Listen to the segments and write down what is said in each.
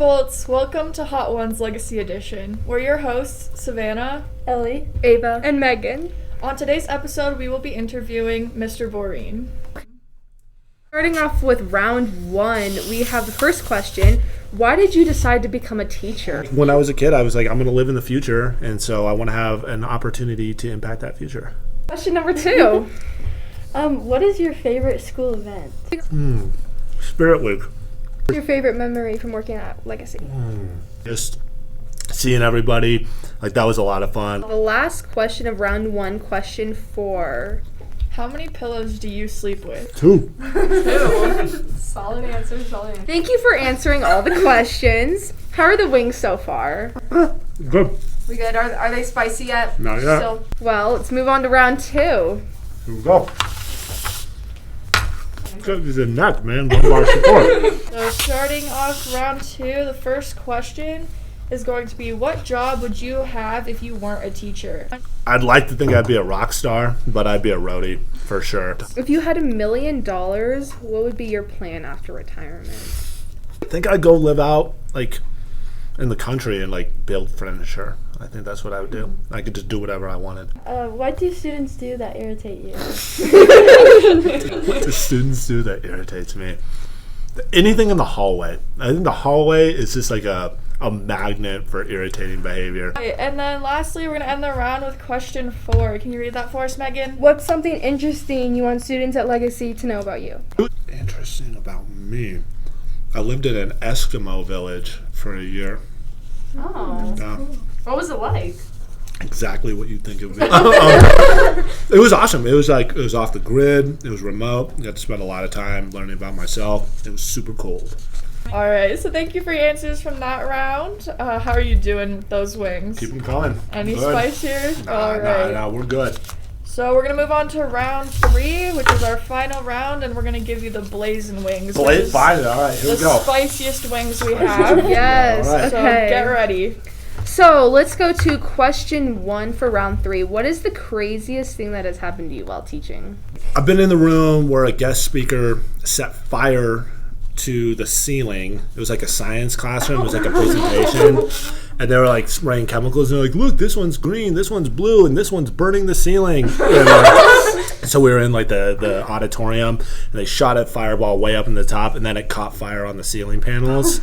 Bolts, welcome to Hot Ones Legacy Edition. We're your hosts, Savannah, Ellie, Ava, and Megan. On today's episode, we will be interviewing Mr. Booren. Starting off with round one, we have the first question. Why did you decide to become a teacher? When I was a kid, I was like, I'm going to live in the future, and so I want to have an opportunity to impact that future. Question number two. What is your favorite school event? Spirit Week. What's your favorite memory from working at Legacy? Just seeing everybody, like that was a lot of fun. The last question of round one, question 4. How many pillows do you sleep with? 2. Solid answer. Thank you for answering all the questions. How are the wings so far? Good. We good? Are they spicy yet? Not yet. Still? Well, let's move on to round 2. Here we go. It's a neck, man. One bar support. So starting off round 2, the first question is going to be, what job would you have if you weren't a teacher? I'd like to think I'd be a rock star, but I'd be a roadie for sure. If you had $1 million, what would be your plan after retirement? I think I'd go live out like in the country and like build furniture. I think that's what I would do. I could just do whatever I wanted. What do students do that irritate you? What do students do that irritates me? Anything in the hallway. I think the hallway is just like a magnet for irritating behavior. Okay, and then lastly, we're going to end the round with question 4. Can you read that for us, Megan? What's something interesting you want students at Legacy to know about you? Interesting about me. I lived in an Eskimo village for a year. Oh. Yeah. What was it like? Exactly what you'd think it would be. It was awesome. It was off the grid. It was remote. I got to spend a lot of time learning about myself. It was super cold. All right, so thank you for your answers from that round. How are you doing with those wings? Keep them coming. Any Good. spicier? All right. Nah, we're good. So we're going to move on to round 3, which is our final round, and we're going to give you the blazing wings. which is Fine. All right, here the we go. spiciest wings we have. Yes, All right. So okay. get ready. So let's go to question 1 for round 3. What is the craziest thing that has happened to you while teaching? I've been in the room where a guest speaker set fire to the ceiling. It was like a science classroom. It was like a presentation. And they were like spraying chemicals. And they're like, look, this one's green, this one's blue, and this one's burning the ceiling. And, so we were in like the auditorium, and they shot a fireball way up in the top, and then it caught fire on the ceiling panels.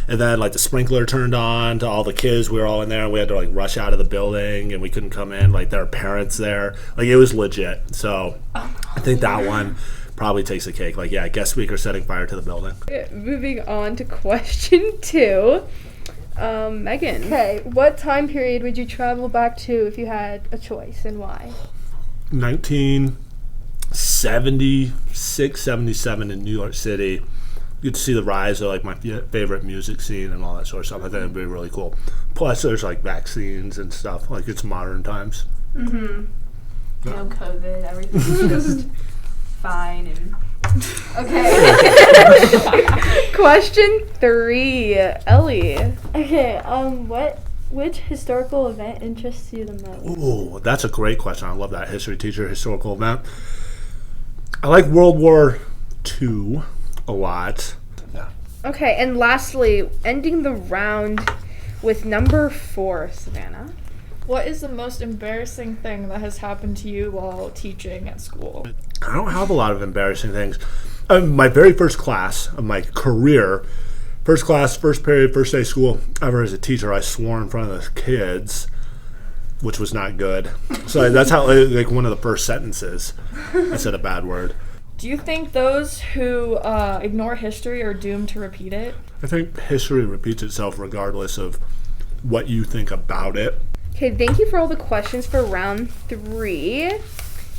And then like the sprinkler turned on to all the kids. We were all in there, and we had to like rush out of the building, and we couldn't come in. Like there were parents there. Like it was legit. So I think that one probably takes the cake. Like, yeah, guest speaker setting fire to the building. Moving on to question 2. Megan. Okay, what time period would you travel back to if you had a choice, and why? 1976, 77 in New York City. You get to see the rise of like my favorite music scene and all that sort of stuff. I think it'd be really cool. Plus, there's like vaccines and stuff. Like it's modern times. No COVID. Everything's just fine and okay. Question 3. Ellie. Okay, which historical event interests you the most? Ooh, that's a great question. I love that. History teacher, historical event. I like World War II a lot. Yeah. Okay, and lastly, ending the round with number 4, Savannah. What is the most embarrassing thing that has happened to you while teaching at school? I don't have a lot of embarrassing things. My very first class of my career, first class, first period, first day of school ever as a teacher, I swore in front of the kids, which was not good. So that's how, like, one of the first sentences, I said a bad word. Do you think those who ignore history are doomed to repeat it? I think history repeats itself regardless of what you think about it. Okay, thank you for all the questions for round 3.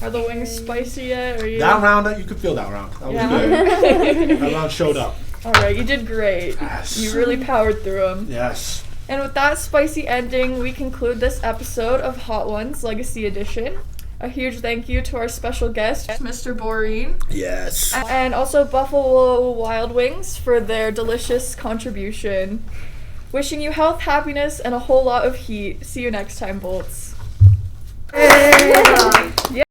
Are the wings spicy yet? Are you? That round, you could feel that round. That was Yeah. good. That round showed up. All right, you did great. Yes. You really powered through them. Yes. And with that spicy ending, we conclude this episode of Hot Ones Legacy Edition. A huge thank you to our special guest, Mr. Booren. Yes. And also Buffalo Wild Wings for their delicious contribution. Wishing you health, happiness, and a whole lot of heat. See you next time, Bolts. Yeah.